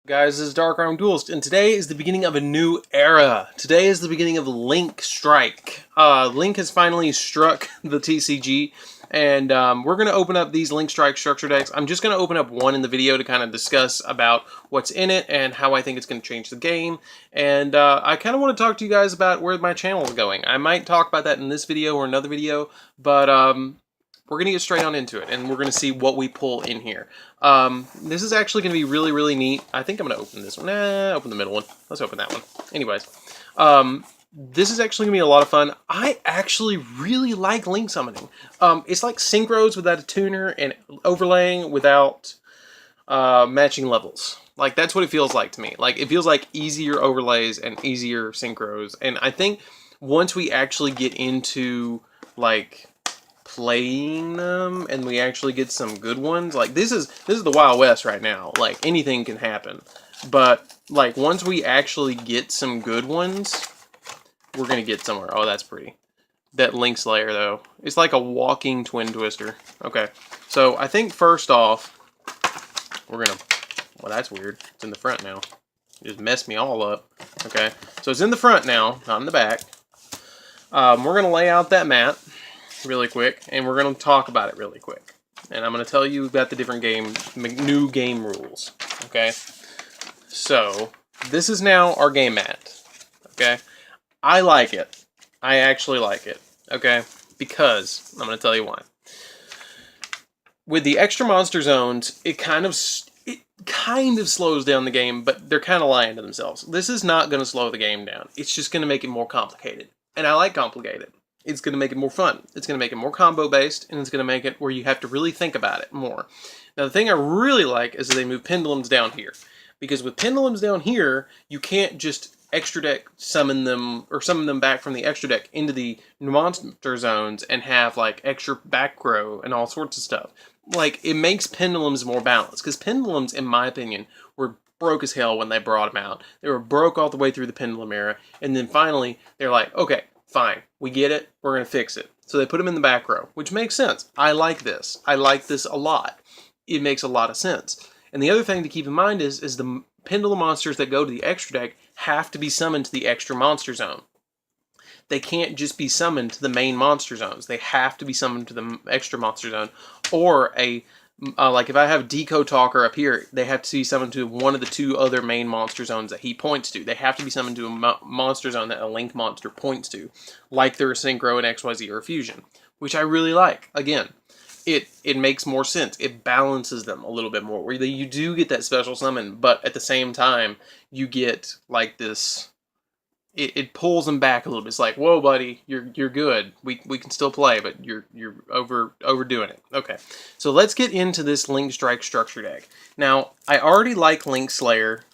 Guys, this is DarkArmedDuelist, and today is the beginning of a new era. Today is the beginning of Link Strike. Link has finally struck the TCG, and we're going to open up these Link Strike structure decks. I'm just going to open up one in the video to kind of discuss about what's in it and how I think it's going to change the game. And I kind of want to talk to you guys about where my channel is going. I might talk about that in this video or another video, but we're going to get straight on into it, and we're going to see what we pull in here. This is actually going to be really, really neat. I think I'm going to open this one. Nah, open the middle one. Let's open that one. Anyways, this is actually going to be a lot of fun. I actually really like Link Summoning. It's like synchros without a tuner and overlaying without matching levels. Like, that's what it feels like to me. Like, it feels like easier overlays and easier synchros. And I think once we actually get into, like, playing them and we actually get some good ones, like this is the Wild West right now. Like, anything can happen, but like once we actually get some good ones, we're gonna get somewhere. Oh, that's pretty. That Link Slayer though, it's like a walking twin twister. Okay, so I think first off we're gonna, well, that's weird, it's in the front now. You just messed me all up. Okay, so it's in the front now, not in the back. We're gonna lay out that mat really quick, and we're going to talk about it really quick. And I'm going to tell you about the different new game rules. Okay, so this is now our game mat. Okay, I like it. I actually like it. Okay, because I'm going to tell you why. With the extra monster zones, it kind of slows down the game, but they're kind of lying to themselves. This is not going to slow the game down. It's just going to make it more complicated, and I like complicated. It's going to make it more fun. It's going to make it more combo-based, and it's going to make it where you have to really think about it more. Now, the thing I really like is that they move pendulums down here. Because with pendulums down here, you can't just extra deck summon them, or summon them back from the extra deck into the monster zones and have, like, extra back row and all sorts of stuff. Like, it makes pendulums more balanced. Because pendulums, in my opinion, were broke as hell when they brought them out. They were broke all the way through the pendulum era, and then finally, they're like, okay, fine, we get it, we're going to fix it. So they put them in the back row, which makes sense. I like this. I like this a lot. It makes a lot of sense. And the other thing to keep in mind is the pendulum monsters that go to the extra deck have to be summoned to the extra monster zone. They can't just be summoned to the main monster zones. They have to be summoned to the extra monster zone, or like if I have Deco Talker up here, they have to be summoned to one of the two other main monster zones that he points to. They have to be summoned to a monster zone that a Link monster points to, like their Synchro and XYZ or Fusion, which I really like. Again, it makes more sense. It balances them a little bit more, where you do get that special summon, but at the same time, you get like this. It pulls them back a little bit. It's like, whoa, buddy, you're good. We can still play, but you're overdoing it. Okay, so let's get into this Link Strike structure deck. Now, I already like Link Slayer.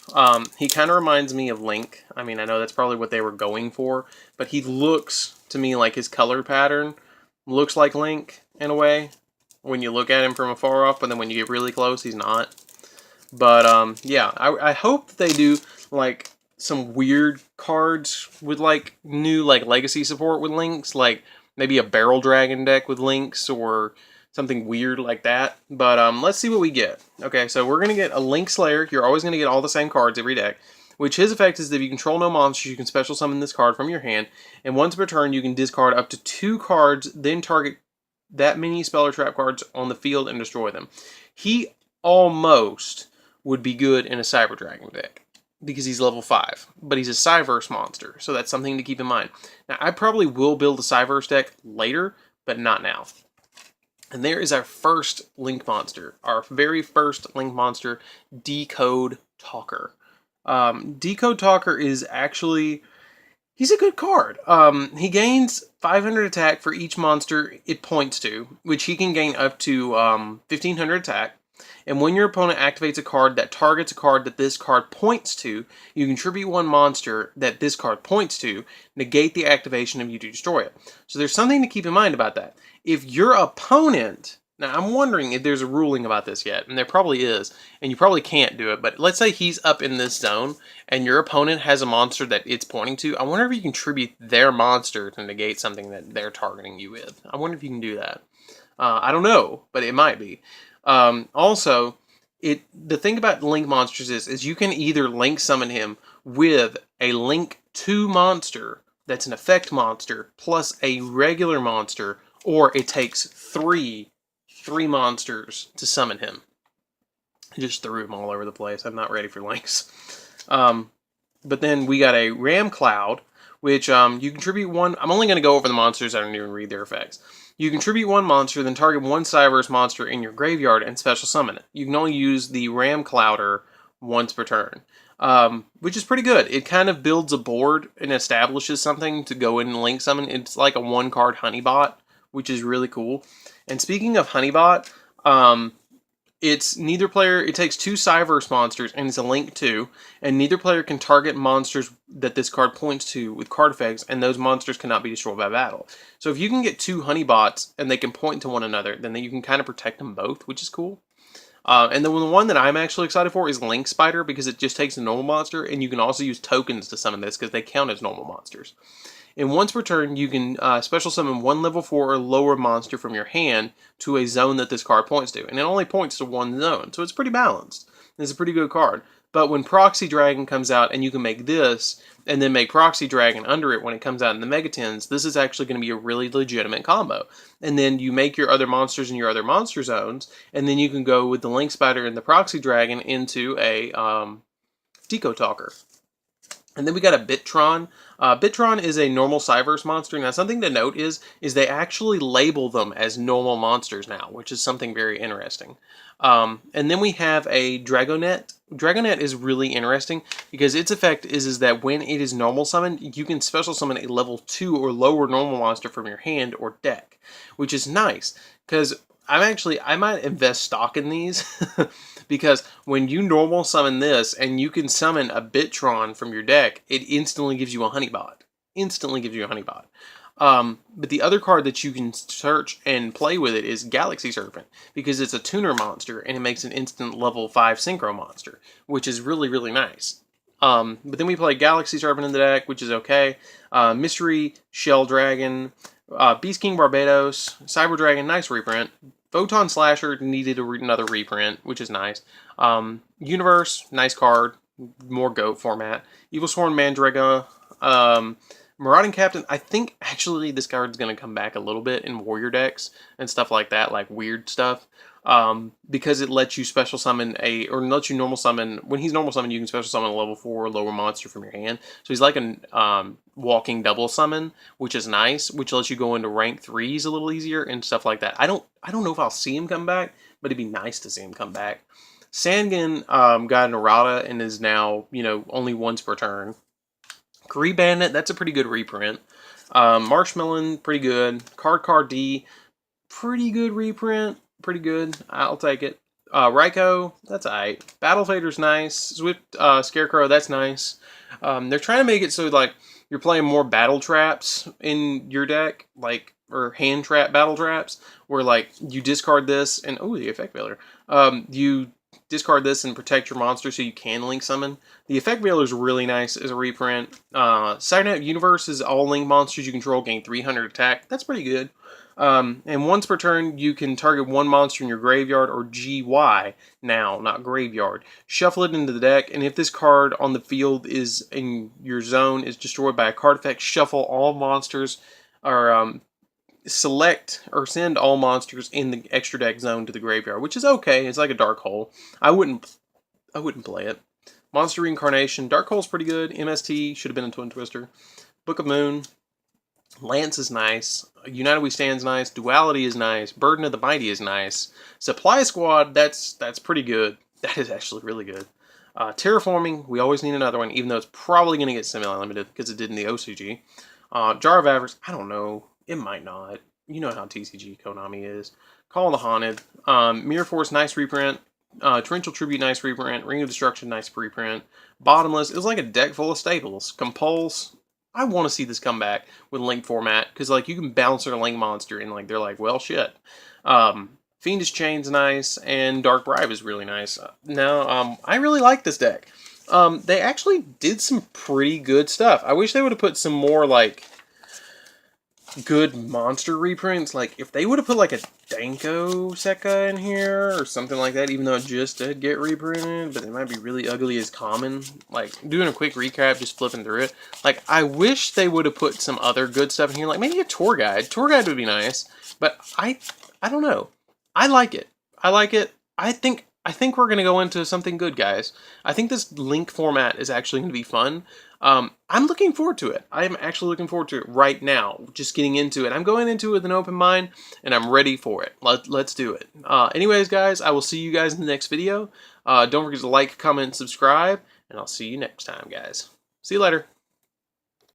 He kind of reminds me of Link. I mean, I know that's probably what they were going for, but he looks to me like his color pattern looks like Link in a way when you look at him from afar off, but then when you get really close, he's not. But yeah, I hope that they do like some weird cards with like new like legacy support with Links, like maybe a Barrel Dragon deck with Links or something weird like that. But let's see what we get. Okay, so we're gonna get a Link Slayer. You're always gonna get all the same cards every deck, which his effect is that if you control no monsters, you can special summon this card from your hand, and once per turn you can discard up to 2 cards, then target that many spell or trap cards on the field and destroy them. He almost would be good in a Cyber Dragon deck, because he's level 5, but he's a Cyverse monster, so that's something to keep in mind. Now, I probably will build a Cyverse deck later, but not now. And there is our first Link monster, our very first Link monster, Decode Talker. Decode Talker is actually, he's a good card. He gains 500 attack for each monster it points to, which he can gain up to 1500 attack. And when your opponent activates a card that targets a card that this card points to, you contribute 1 monster that this card points to, negate the activation of you to destroy it. So there's something to keep in mind about that. If your opponent, now I'm wondering if there's a ruling about this yet, and there probably is, and you probably can't do it, but let's say he's up in this zone, and your opponent has a monster that it's pointing to, I wonder if you can contribute their monster to negate something that they're targeting you with. I wonder if you can do that. I don't know, but it might be. Also, the thing about Link monsters is you can either Link summon him with a Link 2 monster that's an effect monster plus a regular monster, or it takes three monsters to summon him. I just threw them all over the place. I'm not ready for Links. But then we got a Ram Cloud, which you contribute one. I'm only going to go over the monsters. I don't even read their effects. You contribute one monster, then target one Cyberse monster in your graveyard and special summon it. You can only use the Ram Clouder once per turn, which is pretty good. It kind of builds a board and establishes something to go in and Link summon. It's like a one-card Honeybot, which is really cool. And speaking of Honeybot, it's neither player, it takes 2 Cyberse monsters, and it's a Link 2, and neither player can target monsters that this card points to with card effects, and those monsters cannot be destroyed by battle. So if you can get 2 Honeybots, and they can point to one another, then you can kind of protect them both, which is cool. And then the one that I'm actually excited for is Link Spider, because it just takes a normal monster, and you can also use tokens to summon this, because they count as normal monsters. And once per turn, you can special summon one level 4 or lower monster from your hand to a zone that this card points to. And it only points to one zone, so it's pretty balanced. It's a pretty good card. But when Proxy Dragon comes out and you can make this, and then make Proxy Dragon under it when it comes out in the Megatins, this is actually going to be a really legitimate combo. And then you make your other monsters in your other monster zones, and then you can go with the Link Spider and the Proxy Dragon into a Deco Talker. And then we got a Bitron. Bitron is a normal Cyberse monster. Now, something to note is they actually label them as normal monsters now, which is something very interesting. And then we have a Dragonet. Dragonet is really interesting because its effect is that when it is normal summoned, you can special summon a level 2 or lower normal monster from your hand or deck, which is nice because I might invest stock in these because when you normal summon this and you can summon a Bitron from your deck, it instantly gives you a Honeybot. But the other card that you can search and play with it is Galaxy Serpent, because it's a tuner monster and it makes an instant level 5 synchro monster, which is really, really nice. But then we play Galaxy Serpent in the deck, which is okay. Mystery Shell Dragon, Beast King Barbados, Cyber Dragon, nice reprint. Photon Slasher needed another reprint, which is nice. Universe, nice card, more GOAT format. Evil Sworn Mandraga, Marauding Captain. I think actually this card's going to come back a little bit in warrior decks and stuff like that, like weird stuff. Because it lets you special summon lets you normal summon. When he's normal summon, you can special summon a level 4 lower monster from your hand. So he's like a walking double summon, which is nice, which lets you go into rank 3s a little easier and stuff like that. I don't know if I'll see him come back, but it'd be nice to see him come back. Sangan got an errata and is now, only once per turn. Kree Bandit, that's a pretty good reprint. Marshmallow, pretty good. Card D, pretty good reprint. Pretty good. I'll take it. Raikou, that's alright. Battle Fader's nice. Swift Scarecrow, that's nice. They're trying to make it so like you're playing more battle traps in your deck, or hand trap battle traps, where like you discard this and the effect veiler. You discard this and protect your monster so you can link summon. The effect veiler is really nice as a reprint. Cybernet Universe is all link monsters you control gain 300 attack. That's pretty good. And once per turn, you can target one monster in your graveyard, or GY now, not graveyard. Shuffle it into the deck, and if this card on the field is in your zone is destroyed by a card effect, shuffle all monsters, or select or send all monsters in the extra deck zone to the graveyard, which is okay. It's like a Dark Hole. I wouldn't play it. Monster Reincarnation, Dark Hole's pretty good. MST should have been a Twin Twister. Book of Moon. Lance is nice. United We Stand's nice. Duality is nice. Burden of the Mighty is nice. Supply Squad, that's pretty good. That is actually really good. Terraforming, we always need another one, even though it's probably going to get semi-limited because it did in the OCG. Jar of Avarice, I don't know. It might not. You know how TCG Konami is. Call of the Haunted. Mirror Force, nice reprint. Torrential Tribute, nice reprint. Ring of Destruction, nice reprint. Bottomless, it was like a deck full of staples. Compulse, I want to see this come back with Link format, because like you can bounce a Link monster and like they're like, well, shit. Fiendish Chain's nice, and Dark Bribe is really nice. Now, I really like this deck. They actually did some pretty good stuff. I wish they would have put some more like good monster reprints. Like, if they would have put like a Danko Sekka in here or something like that, even though it just did get reprinted, but it might be really ugly as common. Like, doing a quick recap, just flipping through it. Like, I wish they would have put some other good stuff in here, like maybe a tour guide. Tour guide would be nice, but I don't know. I like it. I like it. I think we're going to go into something good, guys. I think this link format is actually going to be fun. I'm looking forward to it. I'm actually looking forward to it right now, just getting into it. I'm going into it with an open mind, and I'm ready for it. Let's do it. Anyways, guys, I will see you guys in the next video. Don't forget to like, comment, subscribe, and I'll see you next time, guys. See you later.